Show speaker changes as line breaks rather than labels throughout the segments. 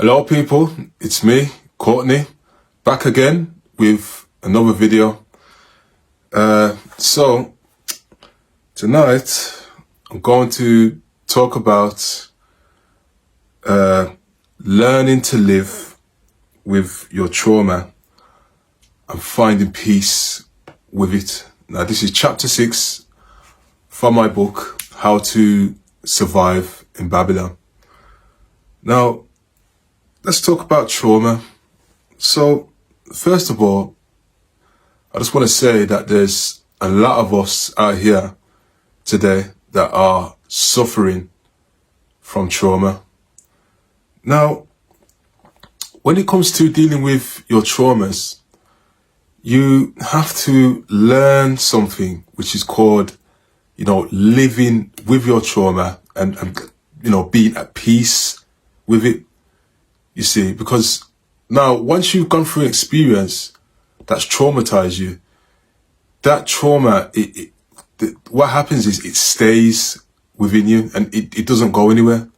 Hello people, it's me, Courtney, back again with another video. So tonight I'm going to talk about learning to live with your trauma and finding peace with it. Now this is chapter 6 from my book, How to Survive in Babylon. Now, let's talk about trauma. So, first of all, I just want to say that there's a lot of us out here today that are suffering from trauma. Now, when it comes to dealing with your traumas, you have to learn something which is called, living with your trauma and being at peace with it. You see, because now once you've gone through an experience that's traumatized you, that trauma, what happens is it stays within you and it doesn't go anywhere.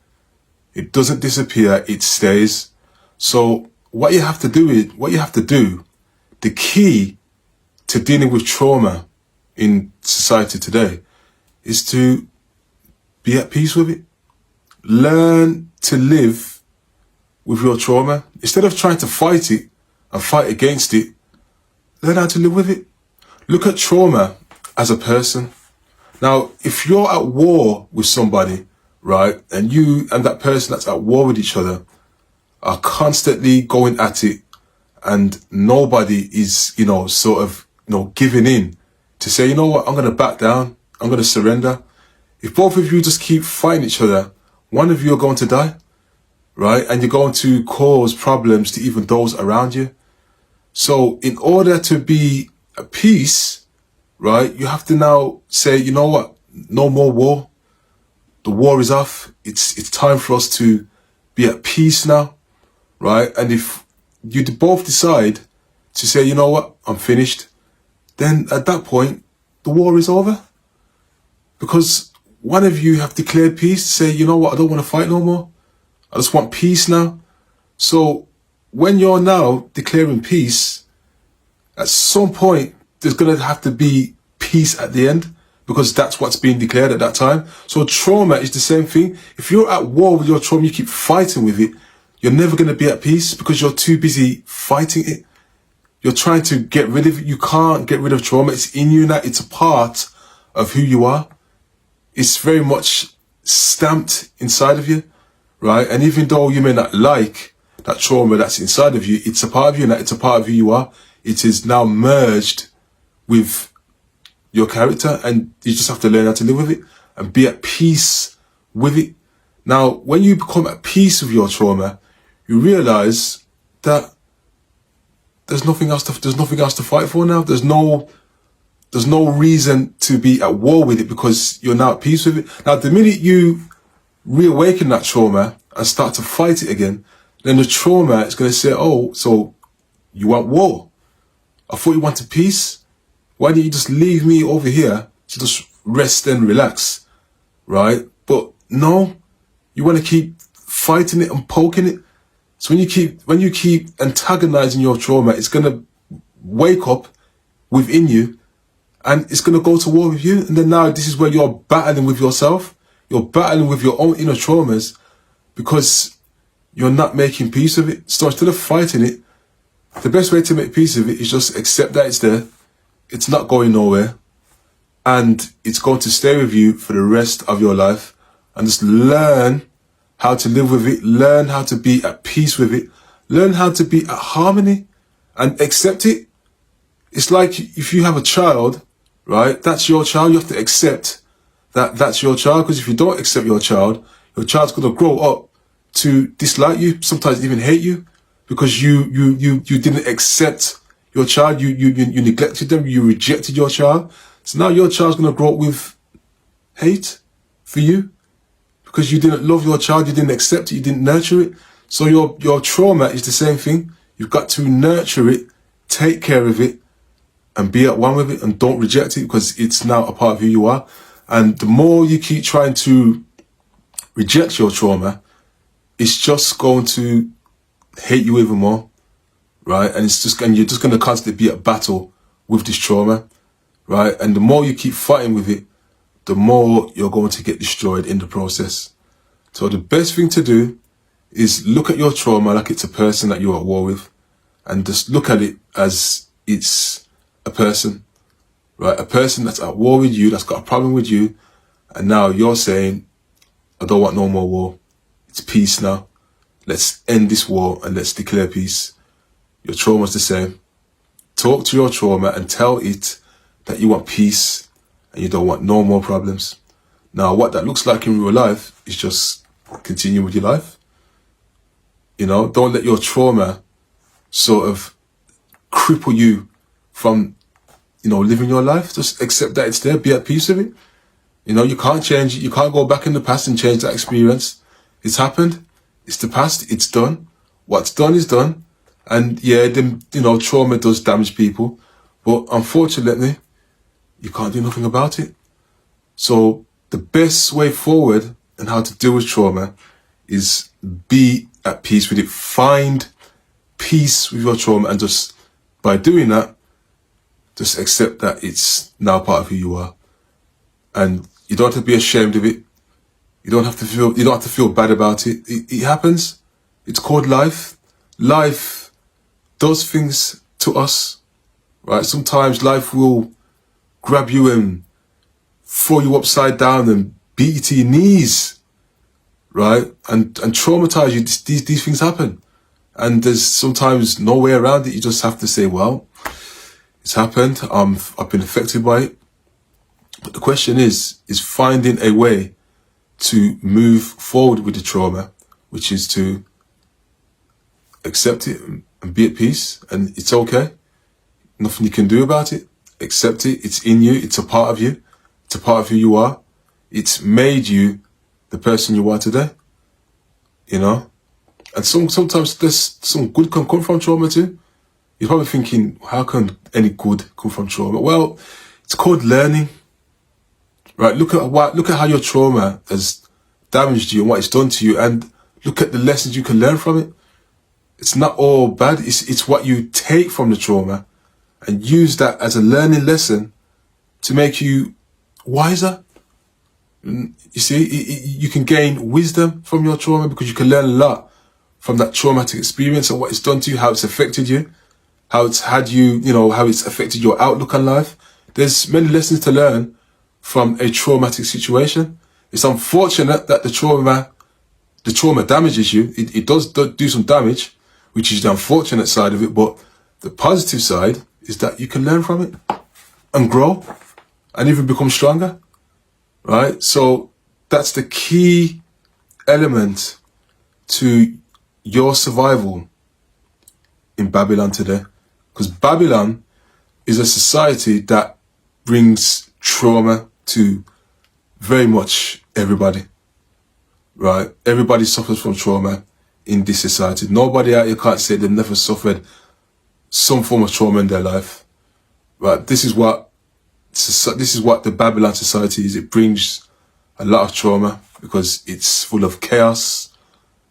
It doesn't disappear, it stays. So what you have to do, the key to dealing with trauma in society today is to be at peace with it. Learn to live with your trauma. Instead of trying to fight it and fight against it, learn how to live with it. Look at trauma as a person. Now, if you're at war with somebody, right, and you and that person that's at war with each other are constantly going at it and nobody is, giving in to say, you know what, I'm going to back down, I'm going to surrender. If both of you just keep fighting each other, one of you are going to die. Right? And you're going to cause problems to even those around you. So in order to be at peace, right, you have to now say, you know what? No more war. The war is off. It's time for us to be at peace now. Right? And if you both decide to say, you know what? I'm finished. Then at that point, the war is over. Because one of you have declared peace, say, you know what? I don't want to fight no more. I just want peace now. So when you're now declaring peace, at some point, there's going to have to be peace at the end because that's what's being declared at that time. So trauma is the same thing. If you're at war with your trauma, you keep fighting with it, you're never going to be at peace because you're too busy fighting it. You're trying to get rid of it. You can't get rid of trauma. It's in you now. It's a part of who you are. It's very much stamped inside of you. Right? And even though you may not like that trauma that's inside of you, it's a part of you, and it's a part of who you are. It is now merged with your character, and you just have to learn how to live with it and be at peace with it. Now, when you become at peace with your trauma, you realize that there's nothing else to fight for now. There's no reason to be at war with it because you're now at peace with it. Now, the minute you reawaken that trauma and start to fight it again, then the trauma is going to say, oh, so you want war? I thought you wanted peace. Why didn't you just leave me over here to just rest and relax, right? But no, you want to keep fighting it and poking it. So when you keep antagonizing your trauma, it's going to wake up within you and it's going to go to war with you. And then now this is where you're battling with yourself. You're battling with your own inner traumas because you're not making peace with it. So instead of fighting it, the best way to make peace with it is just accept that it's there. It's not going nowhere. And it's going to stay with you for the rest of your life. And just learn how to live with it. Learn how to be at peace with it. Learn how to be at harmony and accept it. It's like if you have a child, right? That's your child. You have to accept that's your child, because if you don't accept your child's going to grow up to dislike you, sometimes even hate you, because you didn't accept your child, you neglected them, you rejected your child. So now your child's going to grow up with hate for you because you didn't love your child, you didn't accept it, you didn't nurture it. So your trauma is the same thing. You've got to nurture it, take care of it, and be at one with it, and don't reject it because it's now a part of who you are. And the more you keep trying to reject your trauma, it's just going to hate you even more, right? And you're just going to constantly be at battle with this trauma, right? And the more you keep fighting with it, the more you're going to get destroyed in the process. So the best thing to do is look at your trauma like it's a person that you're at war with, and just look at it as it's a person, right? A person that's at war with you, that's got a problem with you, and now you're saying, I don't want no more war. It's peace now. Let's end this war and let's declare peace. Your trauma's the same. Talk to your trauma and tell it that you want peace and you don't want no more problems. Now, what that looks like in real life is just continue with your life. You know, don't let your trauma sort of cripple you from, living your life. Just accept that it's there. Be at peace with it. You can't change it. You can't go back in the past and change that experience. It's happened. It's the past. It's done. What's done is done. And yeah, trauma does damage people. But unfortunately, you can't do nothing about it. So the best way forward and how to deal with trauma is be at peace with it. Find peace with your trauma, and just by doing that, just accept that it's now part of who you are. And you don't have to be ashamed of it. You don't have to feel bad about it. It happens. It's called life. Life does things to us, right? Sometimes life will grab you and throw you upside down and beat you to your knees, right? And traumatize you. These things happen. And there's sometimes no way around it. You just have to say, well, it's happened. I've been affected by it. But the question is finding a way to move forward with the trauma, which is to accept it and be at peace. And it's okay. Nothing you can do about it. Accept it. It's in you. It's a part of you. It's a part of who you are. It's made you the person you are today. And sometimes there's some good can come from trauma too. You're probably thinking, how can any good come from trauma? Well, it's called learning. Right, look at how your trauma has damaged you and what it's done to you, and look at the lessons you can learn from it. It's not all bad. It's what you take from the trauma and use that as a learning lesson to make you wiser. You see, you can gain wisdom from your trauma because you can learn a lot from that traumatic experience and what it's done to you, how it's affected you, how it's had you, how it's affected your outlook on life. There's many lessons to learn from a traumatic situation. It's unfortunate that the trauma damages you. It does do some damage, which is the unfortunate side of it. But the positive side is that you can learn from it and grow and even become stronger, right? So that's the key element to your survival in Babylon today. Because Babylon is a society that brings trauma to very much everybody, right? Everybody suffers from trauma in this society. Nobody out here can't say they've never suffered some form of trauma in their life, right? This is what the Babylon society is. It brings a lot of trauma because it's full of chaos,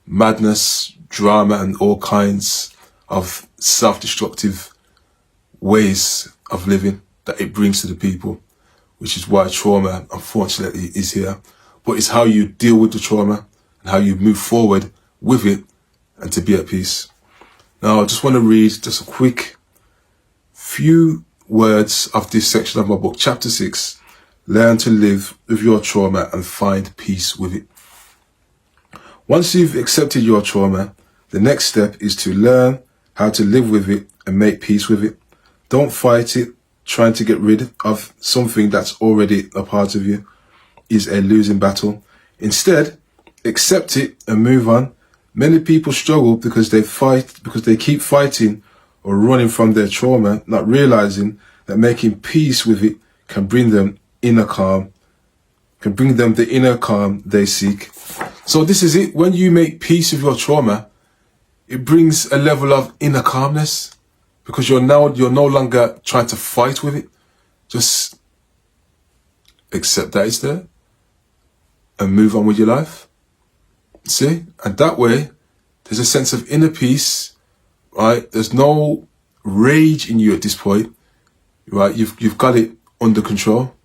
madness, drama, and all kinds of self-destructive ways of living that it brings to the people, which is why trauma, unfortunately, is here. But it's how you deal with the trauma and how you move forward with it and to be at peace. Now, I just want to read just a quick few words of this section of my book, Chapter 6, Learn to Live with Your Trauma and Find Peace with It. Once you've accepted your trauma, the next step is to learn how to live with it and make peace with it. Don't fight it. Trying to get rid of something that's already a part of you is a losing battle. Instead, accept it and move on. Many people struggle because they keep fighting or running from their trauma, not realizing that making peace with it can bring them the inner calm they seek. So this is it. When you make peace with your trauma, it brings a level of inner calmness because you're no longer trying to fight with it. Just accept that it's there and move on with your life. See? And that way, There's a sense of inner peace, right? There's no rage in you at this point, right? You've got it under control,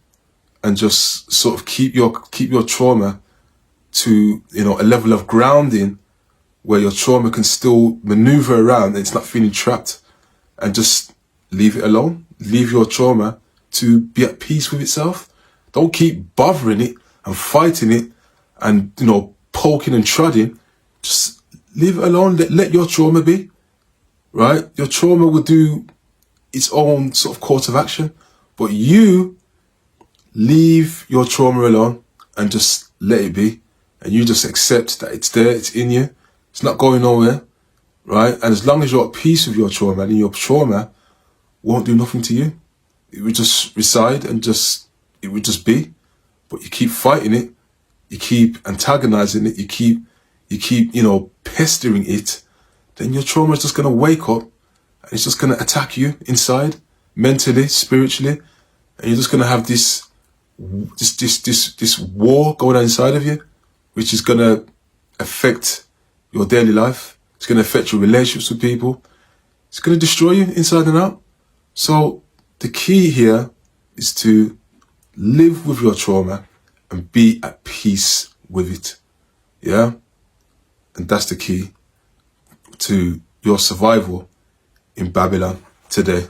and just sort of keep your trauma to, you know, a level of grounding where your trauma can still maneuver around and it's not feeling trapped, and just leave it alone. Leave your trauma to be at peace with itself. Don't keep bothering it and fighting it and, you know, poking and prodding. Just leave it alone. Let your trauma be, right? Your trauma will do its own sort of course of action, but you leave your trauma alone and just let it be. And you just accept that it's there, it's in you, it's not going nowhere, right? And as long as you're at peace with your trauma, and your trauma won't do nothing to you. It would just reside and it would just be. But you keep fighting it, you keep antagonizing it, you keep, you know, pestering it, then your trauma is just going to wake up and it's just going to attack you inside, mentally, spiritually, and you're just going to have this war going on inside of you, which is going to affect your daily life. It's going to affect your relationships with people. It's going to destroy you inside and out. So the key here is to live with your trauma and be at peace with it. Yeah? And that's the key to your survival in Babylon today,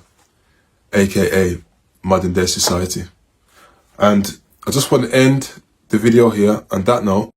aka modern day society. And I just want to end the video here on that note.